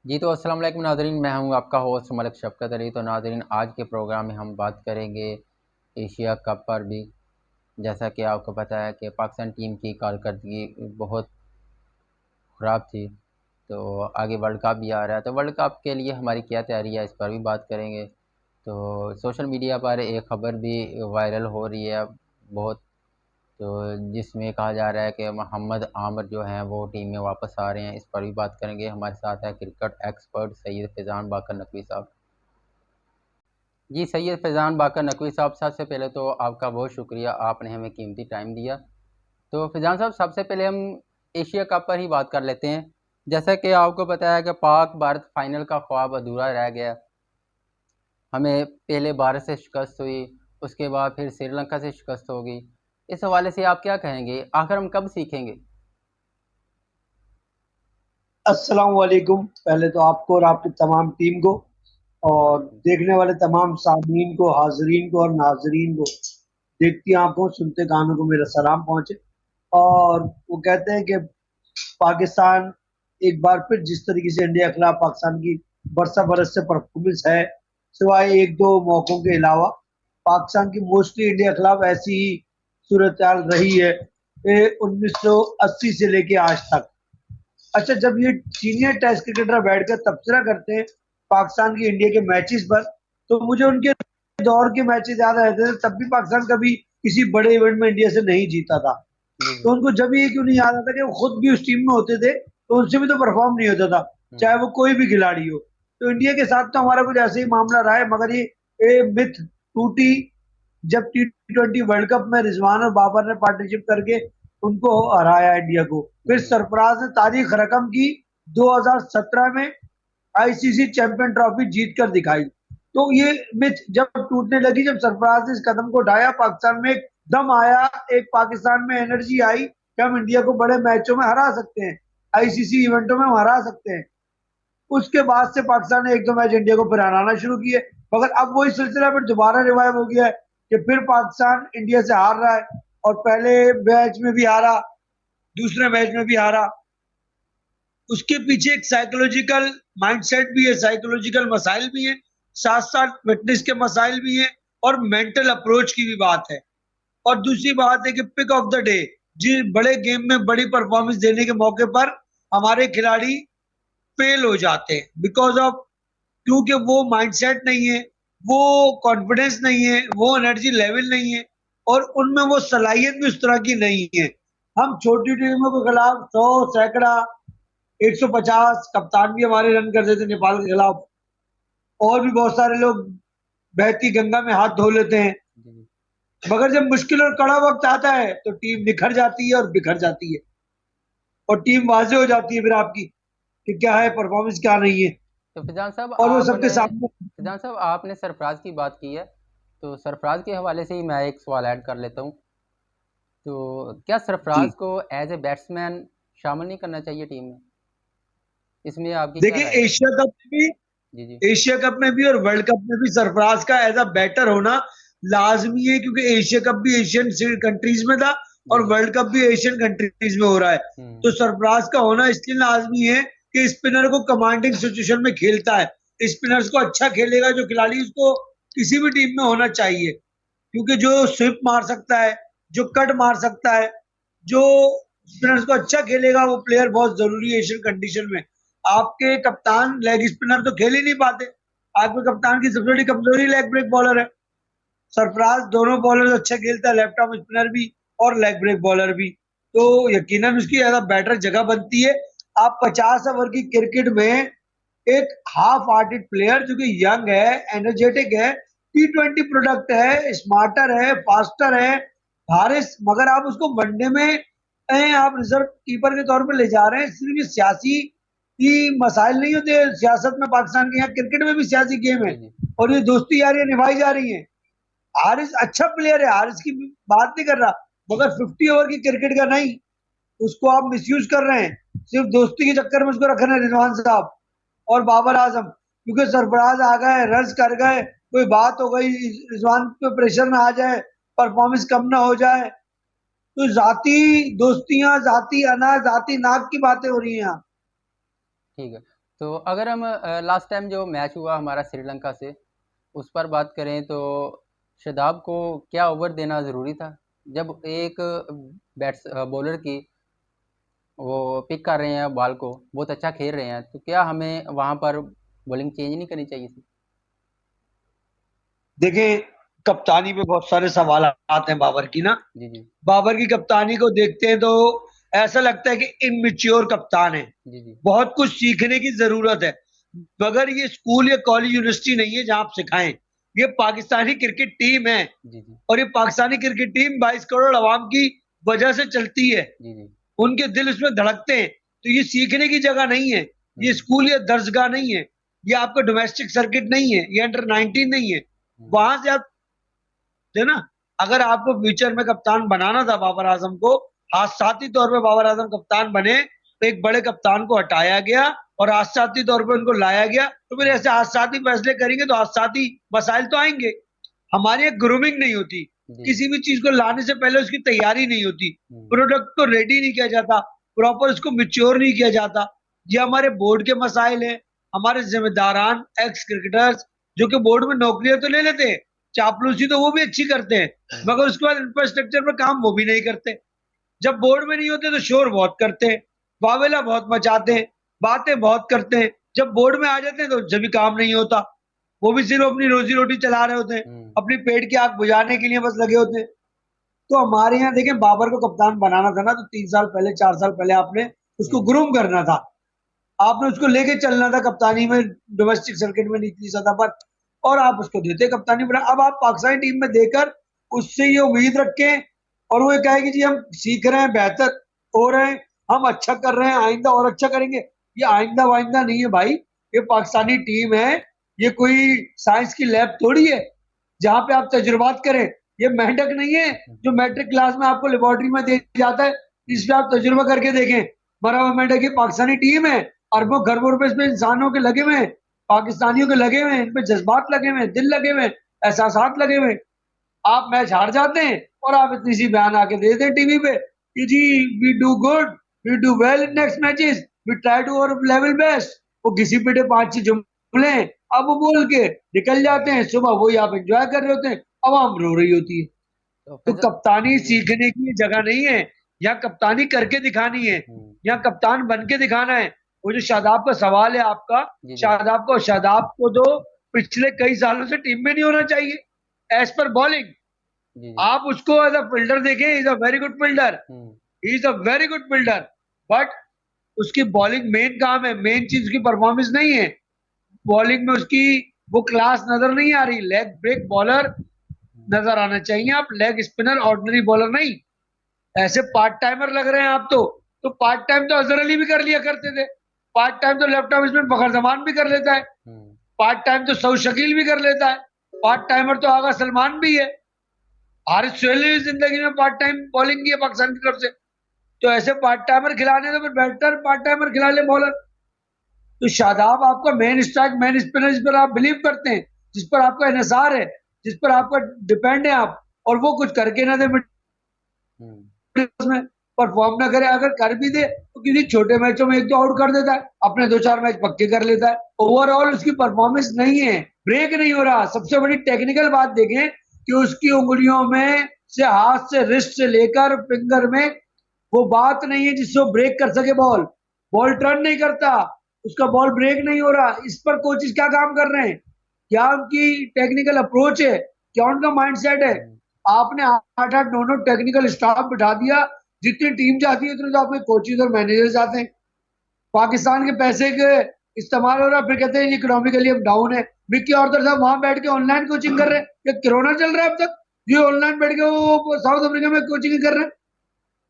जी तो अस्सलाम वालेकुम नाज़रीन, मैं हूं आपका होस्ट मलिक शफ़क़त अली। तो नाज़रीन, आज के प्रोग्राम में हम बात करेंगे एशिया कप पर भी। जैसा कि आपको पता है कि पाकिस्तान टीम की कारकर्दगी बहुत ख़राब थी, तो आगे वर्ल्ड कप भी आ रहा है, तो वर्ल्ड कप के लिए हमारी क्या तैयारी है, इस पर भी बात करेंगे। तो सोशल मीडिया पर एक ख़बर भी वायरल हो रही है बहुत, तो जिसमें कहा जा रहा है कि मोहम्मद आमिर जो हैं वो टीम में वापस आ रहे हैं, इस पर भी बात करेंगे। हमारे साथ है क्रिकेट एक्सपर्ट सैयद फैज़ान बाकर नकवी साहब। जी सैयद फैज़ान बाकर नकवी साहब, सबसे पहले तो आपका बहुत शुक्रिया, आपने हमें कीमती टाइम दिया। तो फैज़ान साहब, सबसे पहले हम एशिया कप पर ही बात कर लेते हैं। जैसा कि आपको पता है कि पाक भारत फाइनल का ख्वाब अधूरा रह गया। हमें पहले भारत से शिकस्त हुई, उसके बाद फिर श्रीलंका से शिकस्त हो गई। इस हवाले से आप क्या कहेंगे, आखिर हम कब सीखेंगे? अस्सलाम वालेकुम। पहले तो आपको और आपकी तमाम टीम को और वालेकुम। देखने वाले तमाम सामीन को, हाज़रीन को और नाज़रीन को, देखती आँखों, सुनते कानों को मेरा सलाम पहुँचे। और वो कहते हैं कि पाकिस्तान एक बार फिर जिस तरीके से इंडिया के खिलाफ पाकिस्तान की बरसा-बरस से परफ़ॉर्मेंस है, सिवाय 1-2 मौकों के अलावा, पाकिस्तान की मोस्टली इंडिया के खिलाफ ऐसी ही सूरत-हाल रही है 1980 से लेके आज तक। अच्छा, जब ये सीनियर टेस्ट क्रिकेटर बैठकर तबसरा करते हैं पाकिस्तान की इंडिया के मैचेस पर, तो मुझे उनके दौर के मैचेस याद आ जाते थे। तब भी पाकिस्तान कभी किसी बड़े इवेंट में इंडिया से नहीं जीता था। जी, तो जी। उनको जब ये क्यों नहीं याद आता कि वो खुद भी उस टीम में होते थे, तो उनसे भी तो परफॉर्म नहीं होता था, चाहे हुँ। वो कोई भी खिलाड़ी हो। तो इंडिया के साथ तो हमारा कुछ ऐसे ही मामला रहा है, मगर ये मिथ टूटी जब टी20 वर्ल्ड कप में रिजवान और बाबर ने पार्टनरशिप करके उनको हराया इंडिया को। फिर जी, सरफराज ने तारीख रकम की 2017 में आईसीसी चैंपियन ट्रॉफी जीत कर दिखाई। तो ये मिथ जब टूटने लगी, जब सरफराज ने इस कदम को उठाया, पाकिस्तान में एक दम आया, एक पाकिस्तान में एनर्जी आई कि हम इंडिया को बड़े मैचों में हरा सकते हैं, आईसीसी इवेंटों में हम हरा सकते हैं। उसके बाद से पाकिस्तान ने एक दो मैच इंडिया को फिर हराना शुरू किए, मगर अब वही सिलसिला फिर दोबारा रिवाइव हो गया है कि फिर पाकिस्तान इंडिया से हार रहा है, और पहले मैच में भी हारा, दूसरे मैच में भी हारा। उसके पीछे एक साइकोलॉजिकल माइंडसेट भी है, साइकोलॉजिकल मसाइल भी हैं, साथ साथ फिटनेस के मसाइल भी हैं, और मेंटल अप्रोच की भी बात है। और दूसरी बात है कि पिक ऑफ द डे, जी बड़े गेम में बड़ी परफॉर्मेंस देने के मौके पर हमारे खिलाड़ी फेल हो जाते हैं बिकॉज ऑफ, क्योंकि वो माइंडसेट नहीं है, वो कॉन्फिडेंस नहीं है, वो एनर्जी लेवल नहीं है, और उनमें वो सलाहियत भी उस तरह की नहीं है। हम छोटी टीमों के खिलाफ 100 सैकड़ा 150 कप्तान भी हमारे रन कर देते नेपाल के खिलाफ, और भी बहुत सारे लोग बहती गंगा में हाथ धो लेते हैं। जी। मगर जब मुश्किल और कड़ा वक्त आता है तो टीम निखर जाती है और बिखर जाती है, और टीम वाजे हो जाती है फिर आपकी कि क्या है जी। परफॉर्मेंस, क्या नहीं है, तो और वो सबके सामने। फिजान साहब आपने सरफराज की बात की है, तो सरफराज के हवाले से ही मैं एक सवाल ऐड कर लेता हूँ। तो क्या जी, सरफराज को एज ए बैट्समैन शामिल नहीं करना चाहिए टीम में? इसमें आपकी क्या देखिए राय है? जी, जी। एशिया कप में भी और वर्ल्ड कप में भी सरफराज का एज अ बैटर होना लाजमी है, क्योंकि एशिया कप भी एशियन कंट्रीज में था जी, और जी। वर्ल्ड कप भी एशियन कंट्रीज में हो रहा है। तो हुँ। सरफराज का होना इसलिए लाजमी है कि स्पिनर को कमांडिंग सिचुएशन में खेलता है, स्पिनर्स को अच्छा खेलेगा जो खिलाड़ी, उसको किसी भी टीम में होना चाहिए, क्योंकि जो स्विप मार सकता है, जो कट मार सकता है, जो स्पिनर्स को अच्छा खेलेगा, वो प्लेयर बहुत जरूरी है एशियन कंडीशन में। आपके कप्तान लेग स्पिनर तो खेल ही नहीं पाते, आपके कप्तान की सबसे बड़ी कमजोरी लेग ब्रेक बॉलर है। सरफराज दोनों बॉलर अच्छा खेलता है, लेफ्ट आर्म स्पिनर भी और लेग ब्रेक बॉलर भी, तो यकीनन उसकी ज्यादा बेटर जगह बनती है। आप 50 ओवर की क्रिकेट में एक हाफ हार्टेड प्लेयर जो कि यंग है, एनर्जेटिक है, टी20 प्रोडक्ट है, स्मार्टर है, फास्टर है, हारिस, मगर आप उसको वनडे में आप रिजर्व कीपर के तौर पर ले जा रहे हैं। सिर्फ ये सियासी की मसाइल नहीं होते सियासत में, पाकिस्तान के यहाँ क्रिकेट में भी सियासी गेम है, जी, जी। और ये दोस्ती यारियां निभाई जा रही हैं। हारिस अच्छा प्लेयर है, हारिस की बात नहीं कर रहा, मगर 50 ओवर की क्रिकेट का नहीं, उसको आप मिसयूज कर रहे हैं, सिर्फ दोस्ती के चक्कर में उसको रख रहे हैं रिजवान साहब और बाबर आजम, क्योंकि सरफराज आ गए, रस कर गए, कोई बात हो गई, रिजवान पे प्रेशर ना आ जाए, परफॉर्मेंस कम ना हो जाए, तो जाती दोस्तियां, जाती अना, जाती नाक की बातें हो रही हैं यहाँ। ठीक है। तो अगर हम लास्ट टाइम जो मैच हुआ हमारा श्रीलंका से, उस पर बात करें तो शादाब को क्या ओवर देना ज़रूरी था? जब एक बॉलर की वो पिक कर रहे हैं बॉल को, बहुत अच्छा खेल रहे हैं, तो क्या हमें वहाँ पर बॉलिंग चेंज नहीं करनी चाहिए थी? देखिए, कप्तानी पे बहुत सारे सवाल आते हैं बाबर की ना। जी, जी। बाबर की कप्तानी को देखते हैं तो ऐसा लगता है कि इनमेच्योर कप्तान है। जी, जी। बहुत कुछ सीखने की जरूरत है, मगर ये स्कूल या कॉलेज यूनिवर्सिटी नहीं है जहां आप सिखाएं। ये पाकिस्तानी क्रिकेट टीम है, जी, जी। और ये पाकिस्तानी क्रिकेट टीम 22 करोड़ अवाम की वजह से चलती है। जी, जी। उनके दिल उसमें धड़कते हैं। तो ये सीखने की जगह नहीं है, ये हुँ, स्कूल या दर्जगाह नहीं है, ये आपका डोमेस्टिक सर्किट नहीं है, ये अंडर 19 नहीं है। हुँ। वहां से आप है ना, अगर आपको फ्यूचर में कप्तान बनाना था बाबर आजम को, हादसाती तौर पे बाबर आजम कप्तान बने, तो एक बड़े कप्तान को हटाया गया और हादसाती तौर पे उनको लाया गया। तो फिर ऐसे हादसाती फैसले करेंगे तो हादसाती मसाइल तो आएंगे। हमारी एक ग्रूमिंग नहीं होती, जी, जी। किसी भी चीज को लाने से पहले उसकी तैयारी नहीं होती, हुँ, प्रोडक्ट को रेडी नहीं किया जाता, प्रॉपर उसको मिच्योर नहीं किया जाता। ये हमारे बोर्ड के मसाइल हैं। हमारे जिम्मेदारान एक्स क्रिकेटर्स जो कि बोर्ड में नौकरियां तो ले लेते हैं, चापलूसी तो वो भी अच्छी करते हैं, हुँ। मगर उसके बाद इंफ्रास्ट्रक्चर पर काम वो भी नहीं करते। जब बोर्ड में नहीं होते तो शोर बहुत करते हैं, वावेला बहुत मचाते हैं, बातें बहुत करते हैं। जब बोर्ड में आ जाते हैं तो जब भी काम नहीं होता, वो भी सिर्फ अपनी रोजी रोटी चला रहे होते हैं, हुँ, अपनी पेट की आग बुझाने के लिए बस लगे होते हैं। तो हमारे यहाँ देखें, बाबर को कप्तान बनाना था ना, तो 3 साल पहले 4 साल पहले आपने जी, उसको जी। ग्रूम करना था। आपने उसको लेके चलना था कप्तानी में, डोमेस्टिक सर्किट में निचली सतह पर, और आप उसको देते कप्तानी बना। अब आप पाकिस्तानी टीम में देकर उससे ये उम्मीद रखें, और वो ये कहे कि जी हम सीख रहे हैं, बेहतर हो रहे हैं, हम अच्छा कर रहे हैं, आइंदा और अच्छा करेंगे। ये आइंदा वाइंदा नहीं है भाई, ये पाकिस्तानी टीम है। ये कोई साइंस की लैब थोड़ी है जहां पे आप तजुर्बात करें। ये मेंढक नहीं है हुँ, जो मैट्रिक क्लास में आपको लेबोरेटरी में दे जाता है, हुँ, इसमें आप तजुर्बा करके देखें। मरा हुआ मेंढक ये पाकिस्तानी टीम है। हुँ, अरबों खरबों रुपए इसमें इंसानों के लगे हुए हैं, पाकिस्तानियों के लगे हुए हैं, इनपे जज्बात लगे हुए हैं, दिल लगे हुए हैं, एहसासात लगे हुए हैं। आप मैच हार जाते हैं और आप इतनी सी बयान आके दे देते हैं टीवी पे कि जी we do good, we do well in next matches, we try to our level best. वो घिसी पिटे 5-6 जुमले अब वो बोल के निकल जाते हैं, सुबह वही आप एंजॉय कर रहे होते हैं, आवाम रो रही होती है। तो तो फिर कप्तानी जी, सीखने की जगह नहीं है, यहाँ कप्तानी करके दिखानी है, हुँ, यहाँ कप्तान बन के दिखाना है। वो जो शादाब का सवाल है आपका, जी, जी, शादाब को तो पिछले कई सालों से टीम में नहीं होना चाहिए एज पर बॉलिंग। जी, जी, आप उसको एज अ फील्डर देखें, is a very good fielder, hmm, he is a very good fielder, but उसकी बॉलिंग मेन काम है, मेन चीज उसकी परफॉर्मेंस नहीं है। बॉलिंग में उसकी वो क्लास नजर नहीं आ रही। लेग ब्रेक बॉलर हुँ, नजर आना चाहिए, आप लेग स्पिनर ऑर्डिनरी बॉलर नहीं। ऐसे पार्ट टाइमर लग रहे हैं आप तो पार्ट टाइम तो अजहर अली भी कर लिया करते थे, पार्ट टाइम तो लेफ्ट आर्म स्पिन फखर जमान भी कर लेता है, हुँ, पार्ट टाइम तो सऊद शकील भी कर लेता है, पार्ट टाइमर तो आगा सलमान भी है, हारिस सोहेल ने भी जिंदगी में पार्ट टाइम बॉलिंग की है पाकिस्तान की तरफ से। तो ऐसे पार्ट टाइमर खिलाने तो फिर बेहतर पार्ट टाइमर खिला ले बॉलर। तो शादाब आपका मेन स्ट्राइक मेन स्पिनर जिस पर आप बिलीव करते हैं, जिस पर आपका इन्हिसार है, जिस पर आपका डिपेंड है आप, और वो कुछ करके ना दे हुँ, में, परफॉर्म ना करे, अगर कर भी दे तो किसी छोटे मैचों में एक दो आउट कर देता है, अपने 2-4 मैच पक्के कर लेता है। ओवरऑल उसकी परफॉर्मेंस नहीं है, ब्रेक नहीं हो रहा। सबसे बड़ी टेक्निकल बात देखें कि उसकी उंगलियों में से, हाथ से, रिस्ट से लेकर फिंगर में वो बात नहीं है जिससे वो ब्रेक कर सके बॉल। बॉल टर्न नहीं करता, उसका बॉल ब्रेक नहीं हो रहा। इस पर कोचेस क्या काम कर रहे हैं? क्या उनकी टेक्निकल अप्रोच है? क्या उनका माइंडसेट है? हुँ, आपने 8-8 9-9 टेक्निकल स्टाफ बिठा दिया, जितनी टीम जाती है उतने तो आपके कोचेज और मैनेजर जाते हैं। पाकिस्तान के पैसे के इस्तेमाल हो रहा, फिर कहते हैं इकोनॉमिकली अब डाउन है। विक्की आर्थर साहब वहां बैठ के ऑनलाइन कोचिंग कर रहे हैं, ये कोरोना चल रहा है अब तक, ये ऑनलाइन बैठ के वो साउथ अफ्रीका में कोचिंग कर रहे हैं।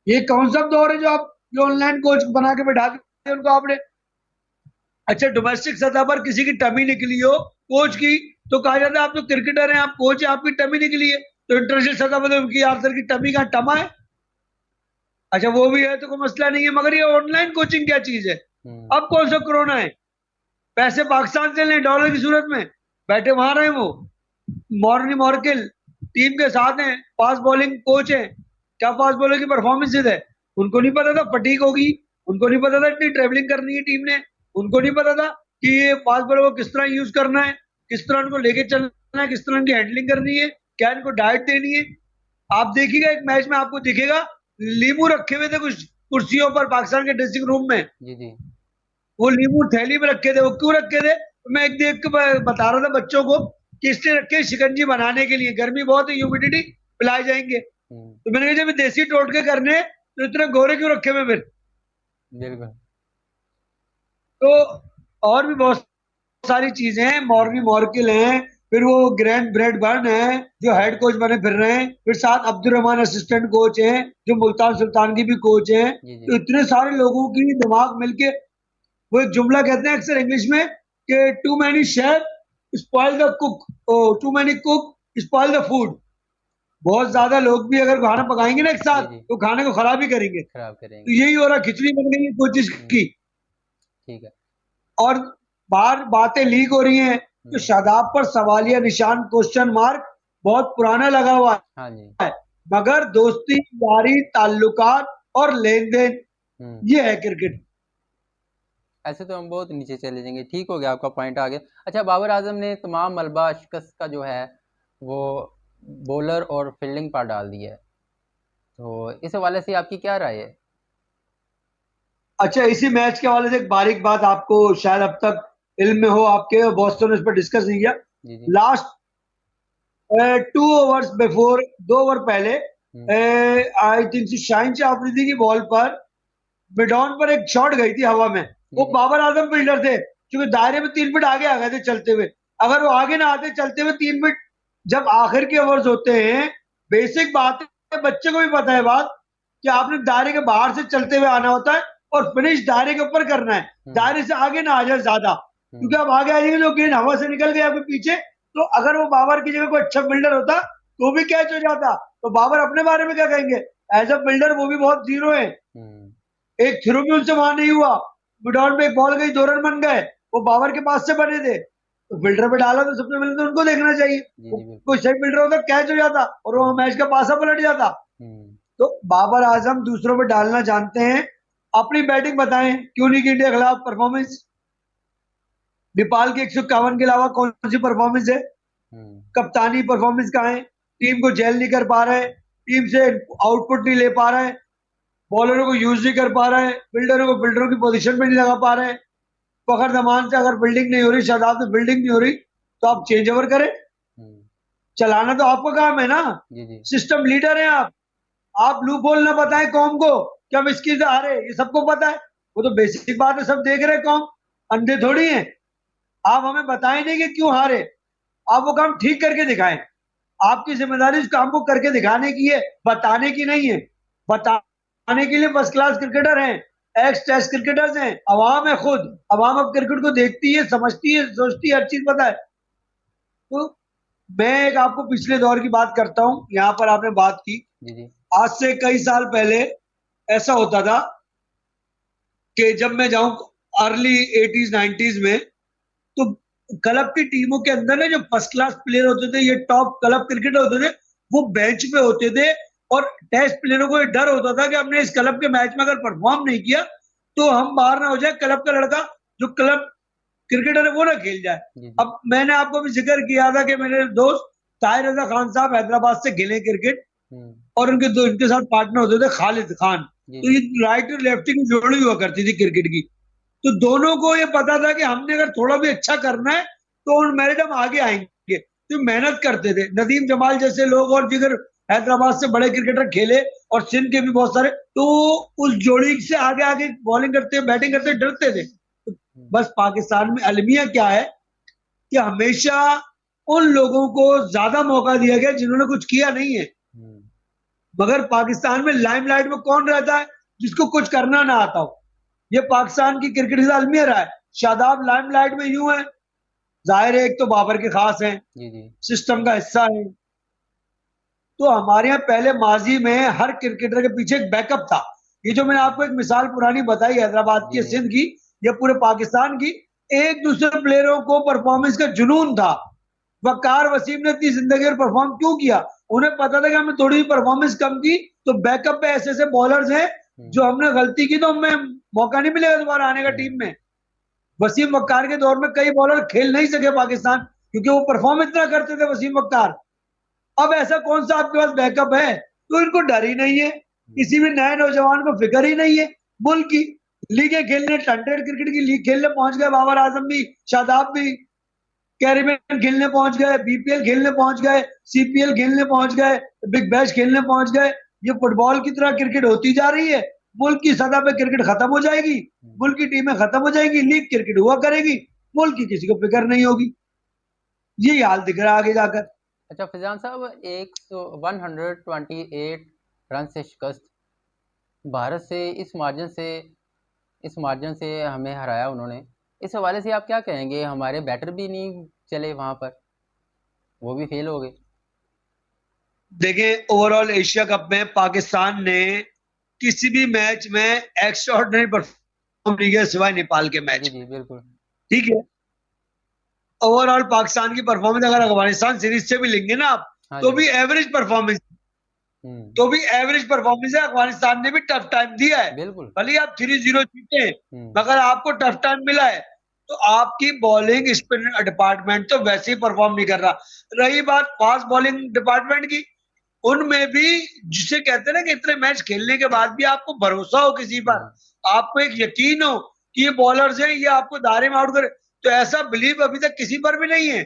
ये कौन सा दौर है जो आप ये ऑनलाइन कोच बना के बैठा दिए उनको आपने? अच्छा, डोमेस्टिक सतह पर किसी की टमी निकली हो कोच की, तो कहा जाता है आप तो क्रिकेटर हैं, आप कोच हैं, आपकी टमी निकली है। तो इंटरनेशनल सतह पर तो उनकी आर्थर की टमी का टमा है। अच्छा, वो भी है तो कोई मसला नहीं है, मगर ये ऑनलाइन कोचिंग क्या चीज है? हुँ, अब कौन सा कोरोना है? पैसे पाकिस्तान से लें डॉलर की सूरत में, बैठे वहां रहे वो। मॉर्नी मॉर्किल टीम के साथ हैं, फास्ट बॉलिंग कोच है, क्या फास्ट बॉलर की परफॉर्मेंस है? उनको नहीं पता था फटीक होगी, उनको नहीं पता था इतनी ट्रेवलिंग करनी है टीम ने। उनको नहीं पता था कि ये फास्ट बॉलर को किस तरह यूज करना है, किस तरह उनको लेके चलना है, किस तरह उनकी हैंडलिंग करनी है, क्या इनको डाइट देनी है। आप देखिएगा एक मैच में आपको दिखेगा लींबू रखे हुए थे कुछ कुर्सियों पर पाकिस्तान के ड्रेसिंग रूम में। जी जी। वो लींबू थैली में रखे थे, वो क्यों रखे थे? तो मैं एक देख के बता रहा था बच्चों को कि इसलिए रखे शिकंजी बनाने के लिए, गर्मी बहुत है, ह्यूमिडिटी पिलाए जाएंगे। तो मैंने कहा जब देसी टोटके करने हैं, तो इतने गोरे क्यों रखे हुए फिर? बिल्कुल। तो और भी बहुत सारी चीजें हैं, मॉर्नी मॉर्किल हैं, फिर वो ग्रैंड ब्रेड बर्न है जो हेड कोच बने फिर रहे हैं, फिर साथ अब्दुल रहमान असिस्टेंट कोच हैं जो मुल्तान सुल्तान की भी कोच हैं। जी जी। तो इतने सारे लोगों की दिमाग मिलके, वो एक जुमला कहते हैं अक्सर इंग्लिश में कि too many chef spoil the cook, too many cook spoil the food. बहुत ज्यादा लोग भी अगर खाना पकाएंगे ना एक जी साथ, जी। तो खाने को खराब ही करेंगे। खराब तो करेंगे। यही हो रहा, खिचड़ी बन गई है कोशिश की। ठीक है। और बाहर बातें लीक हो रही हैं, तो शादाब पर सवालिया निशान, क्वेश्चन मार्क बहुत पुराना लगा हुआ हाँ जी। है। मगर दोस्ती, यारी, ताल्लुकात और लेन देन, ये है क्रिकेट। ऐसे तो हम बहुत नीचे चले जाएंगे। ठीक हो गया, आपका पॉइंट आ गया। अच्छा, बाबर आजम ने तमाम मलबा शिकस्त का जो है वो बॉलर और फील्डिंग पर डाल दिया है, तो इस हवाले से आपकी क्या राय है? अच्छा, इसी मैच के हवाले से एक बारीक बात आपको शायद अब तक इल्म में हो आपके, और बहुत ने इस पर डिस्कस नहीं किया। जी जी। लास्ट 2 ओवर्स बिफोर, 2 ओवर पहले, आई थिंक शाहीन शाह अफरीदी की बॉल पर मिडॉन पर एक शॉट गई थी हवा में। वो जी जी। बाबर आजम फील्डर थे, क्योंकि दायरे में 3 फीट आगे आ गए थे चलते हुए। अगर वो आगे ना आते चलते हुए 3 फीट, जब आखिर के ओवर्स होते हैं, बेसिक बात है, बच्चे को भी पता है बात कि आपने दायरे के बाहर से चलते हुए आना होता है और फिनिश दायरे के ऊपर करना है, दायरे से आगे ना आ जाए ज्यादा, क्योंकि आप आगे आ जाएंगे तो गेंद हवा से निकल गए आपके पीछे। तो अगर वो बाबर की जगह कोई अच्छा फील्डर होता तो भी कैच हो जाता। तो बाबर अपने बारे में क्या कहेंगे? एज अ फील्डर वो भी बहुत जीरो है। एक थ्रो भी उनसे वहां नहीं हुआ, मिडॉन में एक बॉल गई, 2 रन बन गए, वो बाबर के पास से बने थे। तो फिल्डर पे डाला तो सबसे पहले तो उनको देखना चाहिए। जी जी। बिल्कुल। कोई सही फिल्डर होता कैच हो जाता और वो मैच का पासा पलट जाता। तो बाबर आजम दूसरों पे डालना जानते हैं। अपनी बैटिंग बताएं, क्यों नहीं की इंडिया के खिलाफ परफॉर्मेंस? नेपाल के 151 के अलावा कौन सी परफॉर्मेंस है? कप्तानी परफॉर्मेंस कहाँ है? टीम को जेल नहीं कर पा रहे, टीम से आउटपुट नहीं ले पा रहे, बॉलरों को यूज नहीं कर पा रहे हैं, फील्डरों को फील्डरों की पोजीशन पे नहीं लगा पा रहे हैं। फखर जमान से अगर फील्डिंग नहीं हो रही, शादाब से फील्डिंग नहीं हो रही, तो आप चेंज ओवर करें। चलाना तो आपका काम है ना, जी जी। सिस्टम लीडर हैं आप लूप होल ना बताएं कौम को कि हम इसकी से हारे, ये सबको पता है। वो तो बेसिक बात है, सब देख रहे हैं, कौम अंधे थोड़ी हैं। आप हमें बताएं नहीं कि क्यों हारे, आप वो काम ठीक करके दिखाएं। आपकी जिम्मेदारी उस काम को करके दिखाने की है, बताने की नहीं है। बताने के लिए फर्स्ट क्लास क्रिकेटर हैं, एक्स टेस्ट क्रिकेटर्स हैं, अवाम है खुद। अवाम अब क्रिकेट को देखती है, समझती है, सोचती है, हर चीज पता है। तो मैं एक आपको पिछले दौर की बात करता हूँ, यहाँ पर आपने बात की। जी जी। आज से कई साल पहले ऐसा होता था कि जब मैं जाऊं अर्ली 80s 90s में, तो क्लब की टीमों के अंदर ना जो फर्स्ट क्लास प्लेयर होते थे, ये टॉप क्लब क्रिकेटर होते थे, वो बेंच पे होते थे। और टेस्ट प्लेयरों को ये डर होता था कि हमने इस क्लब के मैच में अगर परफॉर्म नहीं किया तो हम बाहर ना हो जाए, क्लब का लड़का जो क्लब क्रिकेटर है वो ना खेल जाए। जी जी। अब मैंने आपको भी जिक्र किया था कि मेरे दोस्त ताहिर रजा खान साहब हैदराबाद से खेले क्रिकेट, और इनके साथ पार्टनर होते थे खालिद खान। जी तो ये राइट और लेफ्टी की जोड़ी हुआ करती थी क्रिकेट की। तो दोनों को ये पता था कि हमने अगर थोड़ा भी अच्छा करना है तो उन मेरिट हम आगे आएंगे। तो मेहनत करते थे, नदीम जमाल जैसे लोग और जिगर हैदराबाद से बड़े क्रिकेटर खेले, और सिंध के भी बहुत सारे। तो उस जोड़ी से आगे आगे बॉलिंग करते बैटिंग करते डरते थे। तो बस पाकिस्तान में अलमिया क्या है कि हमेशा उन लोगों को ज्यादा मौका दिया गया जिन्होंने कुछ किया नहीं है। मगर पाकिस्तान में लाइमलाइट में कौन रहता है जिसको कुछ करना ना आता हो? ये पाकिस्तान की क्रिकेट से अलमिया रहा है। शादाब लाइमलाइट में यूं है, जाहिर है एक तो बाबर के खास हैं, जी जी। सिस्टम का हिस्सा है। तो हमारे यहाँ पहले माजी में हर क्रिकेटर के पीछे एक बैकअप था। ये जो मैंने आपको एक मिसाल पुरानी बताई हैदराबाद की, सिंध की, या पूरे पाकिस्तान की, एक दूसरे प्लेयरों को परफॉर्मेंस का जुनून था। वकार वसीम ने अपनी जिंदगी में परफॉर्म क्यों किया? उन्हें पता था कि हमें थोड़ी परफॉर्मेंस कम की तो बैकअप पे ऐसे बॉलर्स हैं जो हमने गलती की तो हमें मौका नहीं मिलेगा दोबारा आने का टीम में। वसीम वक्कार के दौर में कई बॉलर खेल नहीं सके पाकिस्तान, क्योंकि वो परफॉर्म इतना करते थे वसीम वक्कार। अब ऐसा कौन सा आपके पास बैकअप है? तो इनको डर ही नहीं है, किसी भी नए नौजवान को फिक्र ही नहीं है। मुल्क की लीगें खेलने, टंटेड क्रिकेट की लीग खेलने पहुंच गए बाबर आजम भी, शादाब भी, कैरिबियन खेलने पहुंच गए, बीपीएल खेलने पहुंच गए, सीपीएल खेलने पहुंच गए, बिग बैश खेलने पहुंच गए। ये फुटबॉल की तरह क्रिकेट होती जा रही है। मुल्क की सतह पे क्रिकेट खत्म हो जाएगी, मुल्क की टीमें खत्म हो जाएगी, लीग क्रिकेट हुआ करेगी, मुल्क की किसी को फिक्र नहीं होगी। ये हाल दिख रहा है आगे जाकर। अच्छा फैजान साहब, 128 रन से शिकस्त भारत से, इस मार्जिन से हमें हराया उन्होंने। इस हवाले से आप क्या कहेंगे? हमारे बैटर भी नहीं चले वहां पर, वो भी फेल हो गए। देखिए, ओवरऑल एशिया कप में पाकिस्तान ने किसी भी मैच में एक्स्ट्राऑर्डिनरी परफॉर्म नहीं किया सिवाय नेपाल के मैच जी में। जी बिल्कुल। ठीक है, ओवरऑल पाकिस्तान की परफॉर्मेंस अगर अफगानिस्तान सीरीज से भी लेंगे ना आप, हाँ तो जी। भी एवरेज परफॉर्मेंस, हम्म। तो भी एवरेज परफॉर्मेंस है। अफगानिस्तान ने भी टफ टाइम दिया है, बिल्कुल। भले ही आप 3-0 जीते, हम्म। मगर आपको टफ टाइम मिला है। तो आपकी बॉलिंग स्पिन डिपार्टमेंट तो वैसे ही परफॉर्म नहीं कर रहा। रही बात फास्ट बॉलिंग डिपार्टमेंट की, उनमें भी, जिसे कहते हैं ना कि इतने मैच खेलने के बाद भी आपको भरोसा हो किसी पर, आपको एक यकीन हो कि ये बॉलर्स हैं, ये आपको दायरे में आउट करे, तो ऐसा बिलीव अभी तक किसी पर भी नहीं है।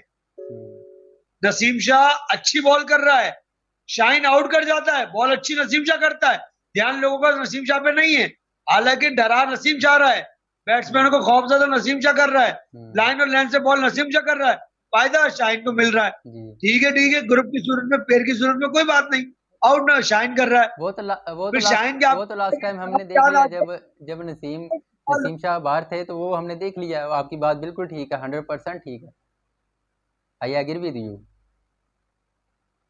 नसीम शाह अच्छी बॉल कर रहा है, शाइन आउट कर जाता है, बॉल अच्छी नसीम शाह करता है, ध्यान लोगों का नसीम शाह पे नहीं है। हालांकि डरा नसीम शाह रहा है, बैट्समैनों को खौफजदा नसीम शाह कर रहा है, लाइन और लेंथ से बॉल नसीम शाह कर रहा है, फायदा शाइन को मिल रहा है। ठीक है, ग्रुप की सूरत में, पेयर की सूरत में कोई बात नहीं, आउट ना शाइन कर रहा है। फिर शाइन के वो तो लास्ट टाइम हमने देख लिया, जब नसीम शाह बाहर थे, तो वो हमने देख लिया। आपकी बात बिल्कुल ठीक है, 100% ठीक है। I agree with you.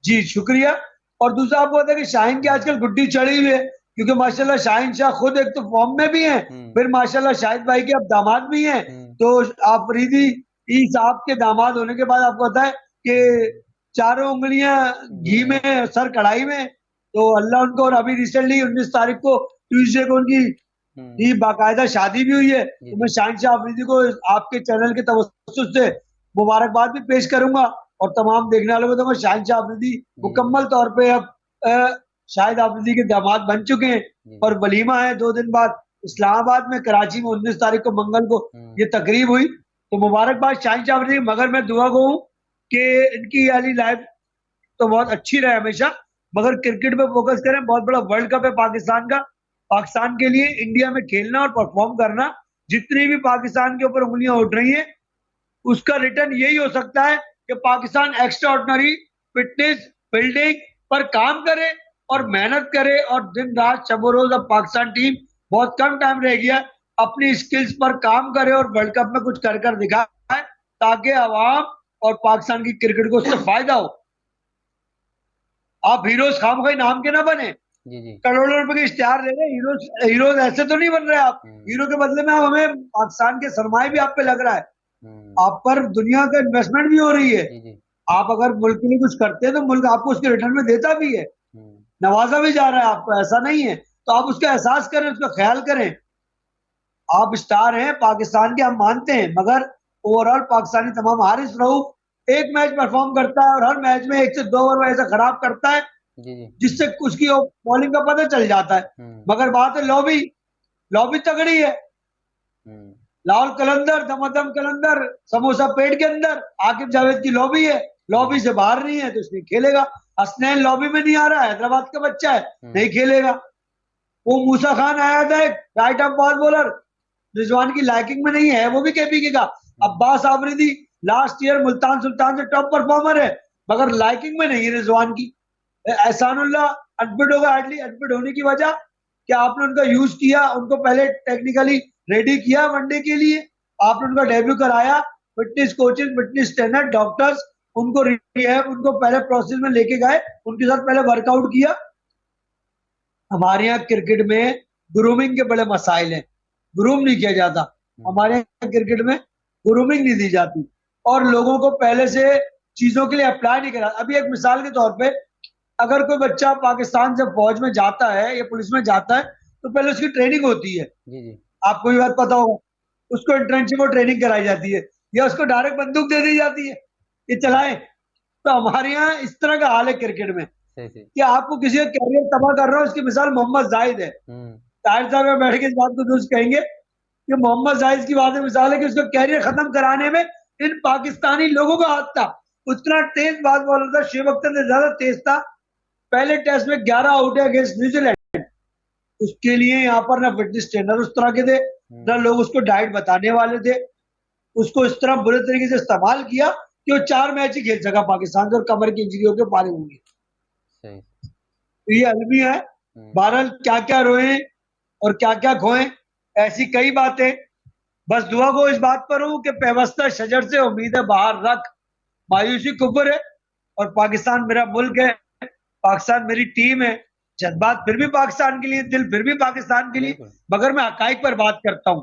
जी शुक्रिया। और दूसरा आपको पता है कि शाहीन की आजकल गुड्डी चढ़ी हुई है, क्योंकि माशाल्लाह शाहीन शाह खुद एक तो फॉर्म में भी हैं, फिर माशाल्लाह शाहिद भाई के अब दामाद भी हैं। तो आफरीदी ई साहब के दामाद होने के बाद आपको पता है कि चारों उंगलियां घी में, सर कढ़ाई में। तो अल्लाह उनको, और अभी रिसेंटली 19 तारीख को, ट्यूसडे को उनकी बाकायदा शादी भी हुई है। तो मैं शाहीन शाह आफरीदी को आपके चैनल के तवज्जुह से मुबारकबाद भी पेश करूंगा, और तमाम देखने वालों को तो शाहीन शाह आफरीदी मुकम्मल तौर पे अब शाहिद आफरीदी के दामाद बन चुके हैं। और वलीमा है 2 दिन बाद इस्लामाबाद में, कराची में 19 तारीख को मंगल को ये तकरीब हुई। तो मुबारकबाद शाहीन शाह आफरीदी। मगर मैं दुआ को हूँ कि इनकी वाली लाइफ तो बहुत अच्छी रहे हमेशा, मगर क्रिकेट पे फोकस करें। बहुत बड़ा वर्ल्ड कप है पाकिस्तान का, पाकिस्तान के लिए इंडिया में खेलना और परफॉर्म करना। जितनी भी पाकिस्तान के ऊपर उंगलियां उठ रही हैं, उसका रिटर्न यही हो सकता है कि Pakistan extra ordinary fitness building पर काम करे और मेहनत करे, और दिन रात शबो रोज, अब पाकिस्तान टीम बहुत कम टाइम रह गया, अपनी स्किल्स पर काम करे और वर्ल्ड कप में कुछ कर दिखाए, ताकि आवाम और पाकिस्तान की क्रिकेट को उससे फायदा हो। आप हीरोज खामखा नाम के ना बने, करोड़ों रुपए के इश्तेहार ले रहे, हीरोज ऐसे तो नहीं बन रहे आप। हीरो के बदले में हमें पाकिस्तान के सरमाए भी आप पे लग रहा है, आप पर दुनिया का इन्वेस्टमेंट भी हो रही है। आप अगर मुल्क के लिए कुछ करते हैं तो मुल्क आपको उसके रिटर्न में देता भी है, नवाजा भी जा रहा है आपको, ऐसा नहीं है। तो आप उसका एहसास करें, उसका ख्याल करें। आप स्टार हैं पाकिस्तान के, हम मानते हैं, मगर ओवरऑल पाकिस्तानी तमाम, हारिस रऊफ एक मैच परफॉर्म करता है और हर मैच में 1 से 2 ओवर ऐसा खराब करता है जिससे उसकी बॉलिंग का पता चल जाता है। मगर बात है लॉबी तगड़ी है। लाहौल कलंदर, दमादम कलंदर, समोसा पेट के अंदर, आकिब जावेद की लॉबी है, लॉबी से बाहर नहीं है तो इसलिए खेलेगा। हसनैन लॉबी में नहीं आ रहा है, हैदराबाद का बच्चा है, नहीं खेलेगा। वो मूसा खान आया था, एक right arm fast bowler, Rizwan की लाइकिंग में नहीं है, वो भी केपीके का। अब्बास आफरीदी लास्ट ईयर मुल्तान सुल्तान से टॉप परफॉर्मर है, मगर लाइकिंग में नहीं है रिजवान की। एहसानुल्लाह अनफिट होगा, हार्डली अनफिट होने की वजह कि आपने उनका यूज किया, उनको पहले टेक्निकली रेडी किया वनडे के लिए, आपने उनका डेब्यू कराया, fitness coaches, fitness trainer, doctors, उनको रिहैब, उनको पहले प्रोसेस में लेके गए, उनके साथ पहले वर्कआउट किया। हमारे यहाँ क्रिकेट में ग्रूमिंग के बड़े मसाइल हैं, ग्रूम नहीं किया जाता हमारे यहाँ क्रिकेट में, ग्रूमिंग नहीं दी जाती, और लोगों को पहले से चीजों के लिए अप्लाई नहीं करा। अभी एक मिसाल के तौर पे, अगर कोई बच्चा पाकिस्तान से फौज में जाता है या पुलिस में जाता है, तो पहले उसकी ट्रेनिंग होती है, आपको ये बात पता होगा। उसको इंटर्नशिप और ट्रेनिंग कराई जाती है, या उसको डायरेक्ट बंदूक दे दी जाती है कि चलाए। तो हमारे यहाँ इस तरह का हाल है क्रिकेट में कि आपको किसी का कैरियर तबाह कर रहा हो। उसकी मिसाल मोहम्मद जाहिद है। ताहिर साहब में बैठ के इस बात को दुरुस्त कहेंगे कि मोहम्मद जाहिद की बात मिसाल है कि उसका कैरियर खत्म कराने में इन पाकिस्तानी लोगों का हाथ था। उतना तेज बात बॉलर था, शुएब अख्तर से ज्यादा तेज था। पहले टेस्ट में 11 आउट है अगेंस्ट न्यूजीलैंड। उसके लिए यहाँ पर ना फिटनेस ट्रेनर उस तरह के थे, ना लोग उसको डाइट बताने वाले थे। उसको इस तरह बुरे तरीके से इस्तेमाल किया कि वो 4 मैच ही खेल सका पाकिस्तान से, और कमर की इंजरी होकर पारी होंगी। तो ये अलमिया है। बहरहाल क्या क्या रोए और क्या क्या खोए, ऐसी कई बातें। बस दुआ को इस बात पर हूं कि पेवस्ता शजर से उम्मीद है बाहर रख, मायूसी कुफर है। और पाकिस्तान मेरा मुल्क है, पाकिस्तान मेरी टीम है। जज्बात फिर भी पाकिस्तान के लिए, दिल फिर भी पाकिस्तान के लिए, मगर मैं हकाइक पर बात करता हूँ।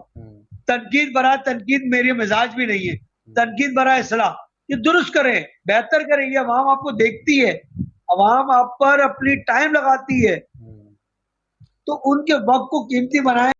तनकीद बरा तनकीद मेरे मिजाज भी नहीं है। तनकीद बरा इसलाह, ये दुरुस्त करें, बेहतर करें। ये अवाम आपको देखती है, अवाम आप पर अपनी टाइम लगाती है, तो उनके वक्त को कीमती बनाएं।